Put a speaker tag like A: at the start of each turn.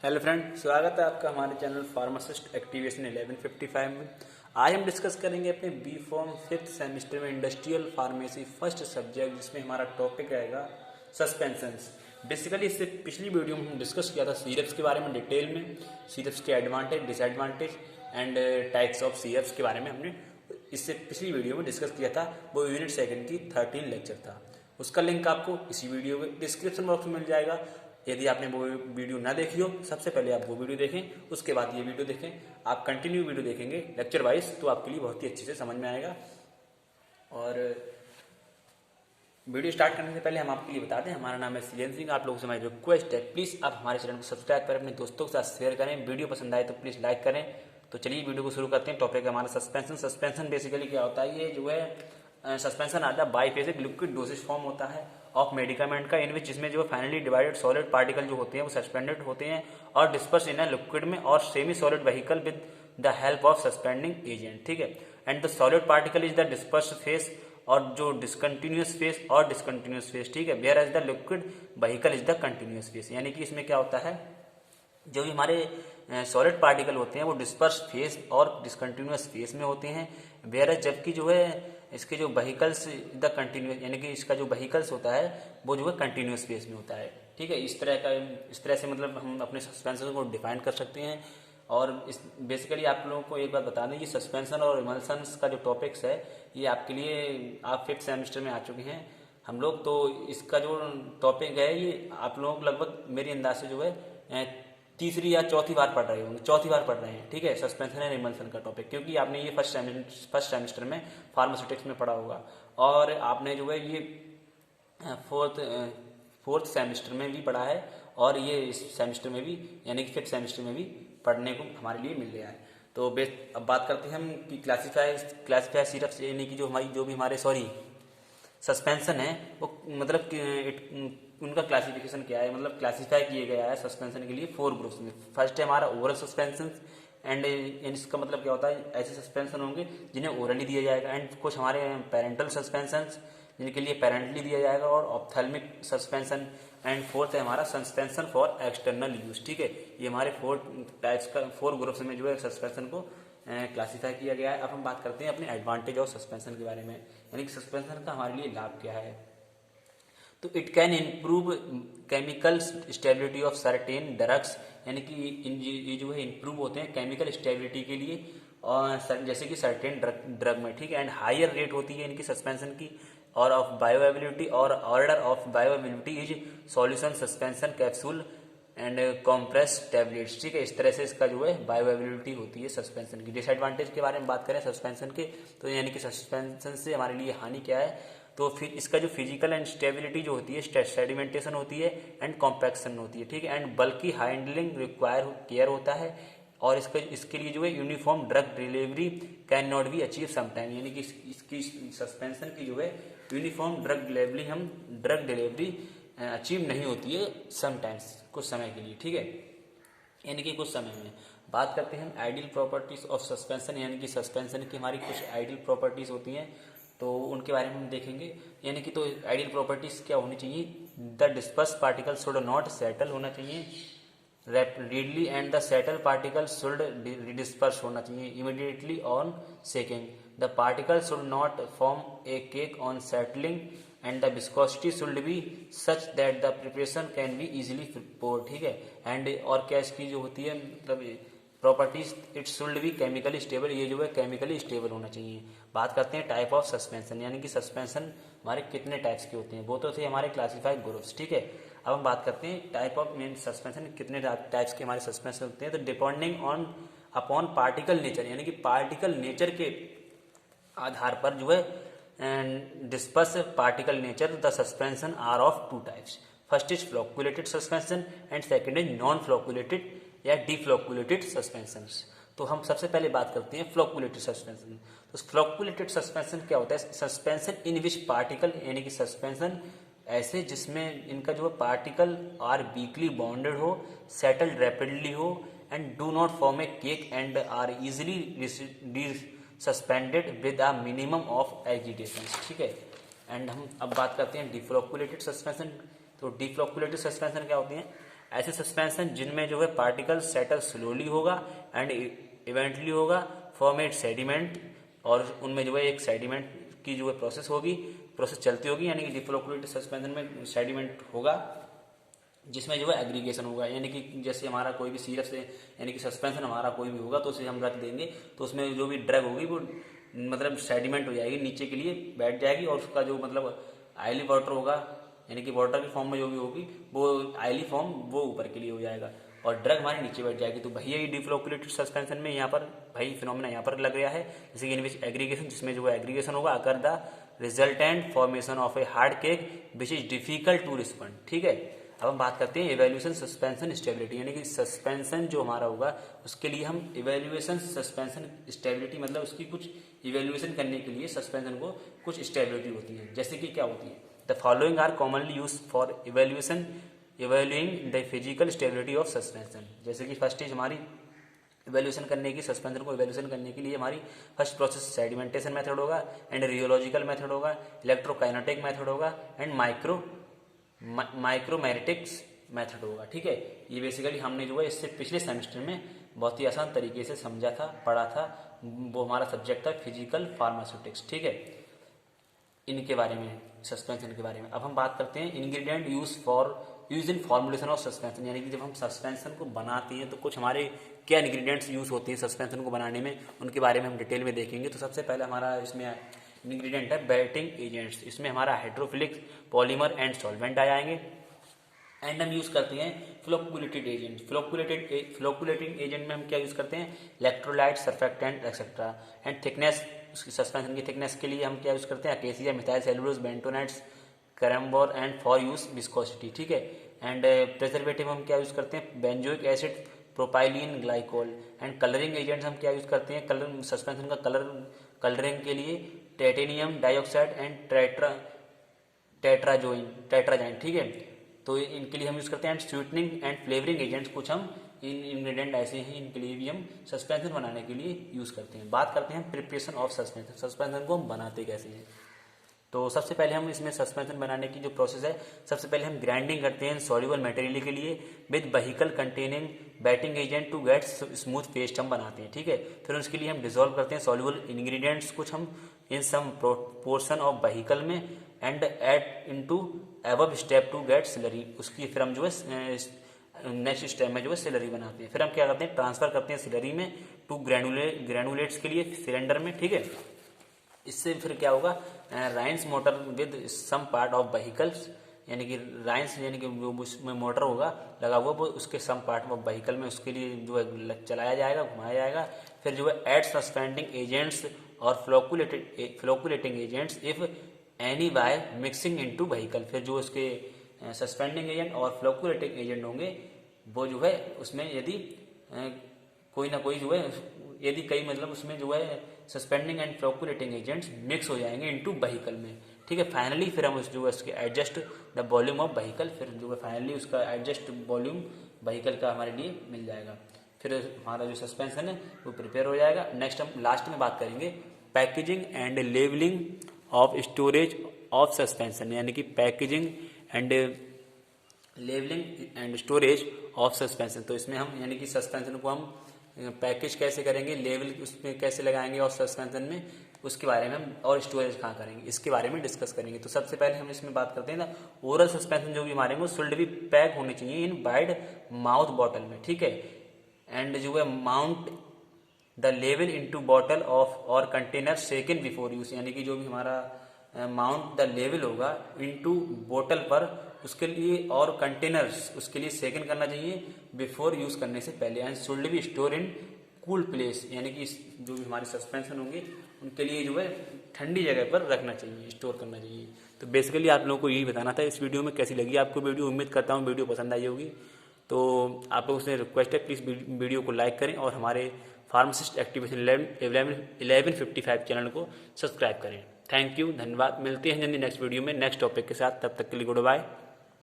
A: Hello friend, स्वागत है आपका हमारे चैनल फार्मासिस्ट एक्टिवेशन 1155 में। आज हम डिस्कस करेंगे अपने बी फॉर्म फिफ्थ सेमेस्टर में इंडस्ट्रियल फार्मेसी फर्स्ट सब्जेक्ट, जिसमें हमारा टॉपिक रहेगा सस्पेंशंस। बेसिकली इससे पिछली वीडियो में हम डिस्कस किया था सिरप्स के बारे में डिटेल में, सिरप्स के advantage disadvantage and types of syrups के बारे में हमने इससे पिछली वीडियो में डिस्कस किया था। वो यूनिट सेकंड की 13 लेक्चर था। उसका लिंक आपको इसी वीडियो के डिस्क्रिप्शन बॉक्स में मिल जाएगा। यदि आपने वो वीडियो ना देखी हो, सबसे पहले आप वो वीडियो देखें, उसके बाद ये वीडियो देखें। आप कंटिन्यू वीडियो देखेंगे लेक्चर वाइज तो आपके लिए बहुत ही अच्छे से समझ में आएगा। और वीडियो स्टार्ट करने से पहले हम आपके लिए बता दें, हमारा नाम है सीएन सिंह। आप लोगों से हमारी रिक्वेस्ट है, प्लीज़ आप हमारे चैनल को सब्सक्राइब करें, अपने दोस्तों के साथ शेयर करें। वीडियो पसंद आए तो प्लीज़ लाइक करें। तो चलिए वीडियो को शुरू करते हैं। टॉपिक है हमारा सस्पेंशन। सस्पेंशन बेसिकली क्या होता है, ये जो है सस्पेंशन आता है बाईफेजिक लिक्विड डोसेज फॉर्म होता है ऑफ मेडिकामेंट का, इन विच जिसमें जो फाइनली डिवाइडेड सॉलिड पार्टिकल जो होते हैं वो सस्पेंडेड होते हैं और डिस्पर्स इन अ लिक्विड में और semi solid vehicle with the help of suspending agent. ठीक है। And the solid particle is the disperse phase और जो डिसकंटिन्यूस फेस और डिसकंटिन्यूस फेस। ठीक है। Whereas the liquid vehicle is the continuous phase. यानी कि इसमें क्या होता है, जो भी हमारे सॉलिड पार्टिकल होते हैं वो डिस्पर्स फेस और डिसकंटिन्यूस फेस में होते हैं। वेयर जबकि जो है इसके जो व्हीकल्स द कंटिन्यूस, यानी कि इसका जो व्हीकल्स होता है वो जो है कंटिन्यूस फेस में होता है। ठीक है। इस तरह से मतलब हम अपने सस्पेंशन को डिफाइन कर सकते हैं। और इस बेसिकली आप लोगों को एक बात बता दें, ये सस्पेंशन और इमल्सन्स का जो टॉपिक्स है ये आपके लिए आप फिफ्थ सेमेस्टर में आ चुके हैं हम लोग। तो इसका जो टॉपिक है ये आप लोगों को लगभग मेरी अंदाज से जो है तीसरी या चौथी बार पढ़ रहे होंगे, चौथी बार पढ़ रहे हैं। ठीक है। सस्पेंशन एंड इमल्सन का टॉपिक, क्योंकि आपने ये फर्स्ट सेमेस्टर में फार्मास्यूटिक्स में पढ़ा होगा और आपने जो है ये फोर्थ सेमेस्टर में भी पढ़ा है और ये इस सेमेस्टर में भी यानी कि फिफ्थ सेमेस्टर में भी पढ़ने को हमारे लिए मिल गया है। तो अब बात करते हैं हम कि क्लासीफाई सिरप्स, यानी कि जो भी हमारे सस्पेंशन है वो मतलब उनका क्लासिफिकेशन क्या है, मतलब क्लासिफाई किया गया है सस्पेंशन के लिए 4 ग्रुप्स में। फर्स्ट है हमारा ओरल सस्पेंशन एंड इसका मतलब क्या होता है, ऐसे सस्पेंशन होंगे जिन्हें ओरली दिया जाएगा। एंड कुछ हमारे पेरेंटल सस्पेंशन जिनके लिए पेरेंटली दिया जाएगा और ऑप्थेल्मिक सस्पेंशन। एंड फोर्थ है हमारा सस्पेंशन फॉर एक्सटर्नल यूज। ठीक है। ये हमारे 4 ग्रुप्स में जो है सस्पेंशन को क्लासिफाई किया गया है। अब हम बात करते हैं अपने एडवांटेज ऑफ सस्पेंशन के बारे में, यानी कि सस्पेंशन का हमारे लिए लाभ क्या है। तो it can improve chemical stability of certain drugs, यानी कि ये जो है इम्प्रूव होते हैं केमिकल स्टेबिलिटी के लिए और जैसे कि सर्टेन ड्रग में। ठीक है। एंड हायर रेट होती है इनकी सस्पेंशन की और ऑफ बायोअवेबिलिटी और order of bioavailability is solution suspension capsule and compress tablets. ठीक है। इस तरह से इसका जो है बायोअवेबिलिटी होती है सस्पेंशन की। डिसएडवांटेज के बारे में बात करें सस्पेंशन के, तो यानी कि सस्पेंशन से हमारे लिए हानि क्या है, तो फिर इसका जो फिजिकल एंड स्टेबिलिटी जो होती है, सेडिमेंटेशन होती है एंड कॉम्पैक्शन होती है। ठीक है। एंड बल्कि हैंडलिंग रिक्वायर केयर होता है और इसके लिए जो है uniform drug delivery can not be achieve sometime, यानी कि इसकी सस्पेंशन की जो है यूनिफॉर्म ड्रग डिलीवरी अचीव नहीं होती है समटाइम्स, कुछ समय के लिए। ठीक है। यानी कि कुछ समय में। बात करते हैं हम आइडियल प्रॉपर्टीज ऑफ सस्पेंशन, यानी कि सस्पेंशन की हमारी कुछ आइडियल प्रॉपर्टीज होती हैं तो उनके बारे में हम देखेंगे। यानी कि तो आइडियल प्रॉपर्टीज क्या होनी चाहिए, the disperse particle should not settle होना चाहिए rapidly and the settle particle should disperse होना चाहिए immediately on shaking. The particle should not form a cake on settling and the viscosity should be such that the preparation can be easily poured. ठीक है। And और क्या इसकी जो होती है मतलब properties, it should be chemically stable, ये जो है केमिकली स्टेबल होना चाहिए। बात करते हैं टाइप ऑफ सस्पेंशन, यानी कि सस्पेंशन हमारे कितने टाइप्स के होते हैं, वो तो थे हमारे क्लासिफाइड ग्रुप्स। ठीक है। अब हम बात करते हैं टाइप ऑफ मेन सस्पेंशन, कितने टाइप्स के हमारे सस्पेंशन होते हैं। तो depending on upon particle nature, यानी कि पार्टिकल नेचर के आधार पर जो है disperse particle nature, the suspension are of 2 types. First is flocculated suspension and second is non flocculated या डीफ्लोकुलेटेड सस्पेंशन। तो हम सबसे पहले बात करते हैं फ्लोकुलेटेड सस्पेंशन। तो फ्लोकुलेटेड सस्पेंशन क्या होता है, सस्पेंशन इन विच पार्टिकल, यानी कि सस्पेंशन ऐसे जिसमें इनका जो है पार्टिकल आर वीकली बॉन्डेड हो, सेटल्ड रैपिडली हो and do not form a cake and are easily suspended with a minimum of agitation. ठीक है। एंड हम अब बात करते हैं डिफ्लोकुलेटेड सस्पेंशन। तो डिफ्लोकुलेटेड सस्पेंशन क्या होती है, ऐसे सस्पेंशन जिनमें जो है पार्टिकल सेटल स्लोली होगा एंड इवेंटली होगा फॉर्म एट सेडिमेंट, और उनमें जो है एक सेडिमेंट की जो है प्रोसेस चलती होगी, यानी कि डिफ्लोकुलेटेड सस्पेंशन में सेडिमेंट होगा जिसमें जो है एग्रीगेशन होगा, यानी कि जैसे हमारा कोई भी सिरप से यानी कि सस्पेंशन हमारा कोई भी होगा तो उसे हम रख देंगे तो उसमें जो भी ड्रग होगी वो मतलब सेडिमेंट हो जाएगी, नीचे के लिए बैठ जाएगी, और उसका जो मतलब आयली वाटर होगा यानी कि वाटर की फॉर्म में जो भी होगी वो आयली फॉर्म वो ऊपर के लिए हो जाएगा और ड्रग हमारे नीचे बैठ जाएगी। तो भैया ये डिफ्लोकुलेटेड सस्पेंशन में यहाँ पर भाई फिनोमेना यहाँ पर लग रहा है, जैसे कि इन विच एग्रीगेशन, जिसमें जो है एग्रीगेशन होगा occur the resultant formation of a hard cake which is difficult to respond. ठीक है, अब हम बात करते हैं इवेल्यूएशन सस्पेंशन स्टेबिलिटी, यानी कि सस्पेंशन जो हमारा होगा उसके लिए हम इवेल्यूएशन सस्पेंशन स्टेबिलिटी मतलब उसकी कुछ इवेल्यूएशन करने के लिए सस्पेंशन को कुछ स्टेबिलिटी होती है, जैसे कि क्या होती है, the following are commonly use for evaluating the physical stability of suspension. जैसे कि फर्स्ट चीज हमारी इवेल्यूशन करने की, सस्पेंशन को इवेल्यूशन करने के लिए हमारी फर्स्ट प्रोसेस सेडिमेंटेशन मेथड होगा एंड रियोलॉजिकल मेथड होगा, इलेक्ट्रोकाइनेटिक मेथड होगा एंड माइक्रोमैग्नेटिक्स मेथड होगा। ठीक है, ये बेसिकली हमने जो है इससे पिछले सेमेस्टर में बहुत ही आसान तरीके से समझा था, पढ़ा था, वो हमारा सब्जेक्ट था फिजिकल फार्मास्यूटिक्स। ठीक है, इनके बारे में सस्पेंशन के बारे में। अब हम बात करते हैं ingredient use in formulation of suspension, यानी कि जब हम सस्पेंशन को बनाते हैं तो कुछ हमारे क्या इंग्रेडिएंट्स यूज होते हैं सस्पेंशन को बनाने में, उनके बारे में हम डिटेल में देखेंगे। तो सबसे पहले हमारा इसमें इंग्रेडिएंट है बैटिंग एजेंट्स, इसमें हमारा हाइड्रोफिलिक पॉलीमर एंड सॉल्वेंट आ जाएंगे। एंड हम यूज करते हैं फ्लोकुलेटेड एजेंट, फ्लोकुलेटिंग एजेंट में हम क्या यूज करते हैं, electrolyte, surfactant etcetera. And thickness, उसकी सस्पेंशन की थिकनेस के लिए हम क्या यूज करते हैं, acacia, methyl cellulose, bentonites, carbomer and for use viscosity. ठीक है, एंड प्रिजर्वेटिव हम क्या यूज करते हैं, benzoic acid, propylene glycol. And colouring agents हम क्या यूज करते हैं, कलर सस्पेंशन का कलरिंग के लिए टाइटेनियम डाइऑक्साइड एंड टेट्राजाइन। ठीक है, तो इनके लिए हम यूज करते हैं। And sweetening and flavouring agents, कुछ हम इन इंग्रेडिएंट ऐसे हैं इनके लिए भी हम सस्पेंशन बनाने के लिए यूज करते हैं। बात करते हैं प्रिपरेशन ऑफ सस्पेंशन, सस्पेंशन को हम बनाते कैसे हैं। तो सबसे पहले हम इसमें सस्पेंशन बनाने की जो प्रोसेस है, सबसे पहले हम ग्राइंडिंग करते हैं सॉल्युबल मटेरियल के लिए with vehicle containing wetting agent to get smooth paste हम बनाते हैं। ठीक है, फिर उसके लिए हम डिसॉल्व करते हैं सॉल्युबल इंग्रेडिएंट्स कुछ हम in some portion of vehicle में and add into above step to get slurry. उसकी फिर हम जो है नेक्स्ट स्टेप में जो है स्लरी बनाते हैं। फिर हम क्या करते हैं, ट्रांसफर करते हैं स्लरी में टू ग्रेनुलेट्स के लिए सिलेंडर में। ठीक है, इससे फिर क्या होगा, rinse motor with some part of vehicles, यानी कि राइंस यानी कि जो उसमें मोटर होगा लगा हुआ वो उसके सम पार्ट ऑफ व्हीकल में उसके लिए जो है चलाया जाएगा, घुमाया जाएगा। फिर जो है एड सस्पेंडिंग एजेंट्स और फ्लोकुलेटिंग agents if any by mixing into vehicle. फिर जो उसके सस्पेंडिंग एजेंट और फ्लोकुलेटिंग एजेंट होंगे वो जो है उसमें यदि कोई ना कोई जो है, यदि कई मतलब उसमें जो है सस्पेंडिंग एंड फ्लोकुलेटिंग एजेंट्स मिक्स हो जाएंगे इनटू व्हीकल में। ठीक है, फाइनली फिर हम उस जो है उसके adjust the volume of vehicle, फिर जो है फाइनली उसका एडजस्ट वॉल्यूम व्हीकल का हमारे लिए मिल जाएगा। फिर हमारा जो सस्पेंशन है वो प्रिपेयर हो जाएगा। नेक्स्ट हम लास्ट में बात करेंगे packaging and labelling of storage of suspension, यानी कि packaging and labelling and storage of suspension. तो इसमें हम यानी कि सस्पेंशन को हम पैकेज कैसे करेंगे, लेवल उसमें कैसे लगाएंगे और सस्पेंशन में उसके बारे में हम, और स्टोरेज कहाँ करेंगे इसके बारे में डिस्कस करेंगे। तो सबसे पहले हम इसमें बात करते हैं ना, ओरल सस्पेंशन जो भी हमारे में शुड भी पैक होने चाहिए इन वाइड माउथ बॉटल में। ठीक है, एंड जो है mount the level into bottle of और कंटेनर सेकंड बिफोर यूज, यानी कि जो भी हमारा माउंट द लेवल होगा इनटू बोतल पर, उसके लिए और कंटेनर्स उसके लिए सेकंड करना चाहिए बिफोर यूज करने से पहले। And should be store in cool place, यानी कि जो भी हमारे सस्पेंशन होंगे उनके लिए जो है ठंडी जगह पर रखना चाहिए, स्टोर करना चाहिए। तो बेसिकली आप लोगों को यही बताना था इस वीडियो में। कैसी लगी आपको वीडियो, उम्मीद करता हूँ वीडियो पसंद आई होगी। तो आप लोगों से रिक्वेस्ट है प्लीज़ वीडियो को लाइक करें और हमारे फार्मासिस्ट एक्टिवेशन 1155 चैनल को सब्सक्राइब करें। थैंक यू, धन्यवाद। मिलते हैं जल्दी नेक्स्ट वीडियो में नेक्स्ट टॉपिक के साथ, तब तक के लिए गुड बाय।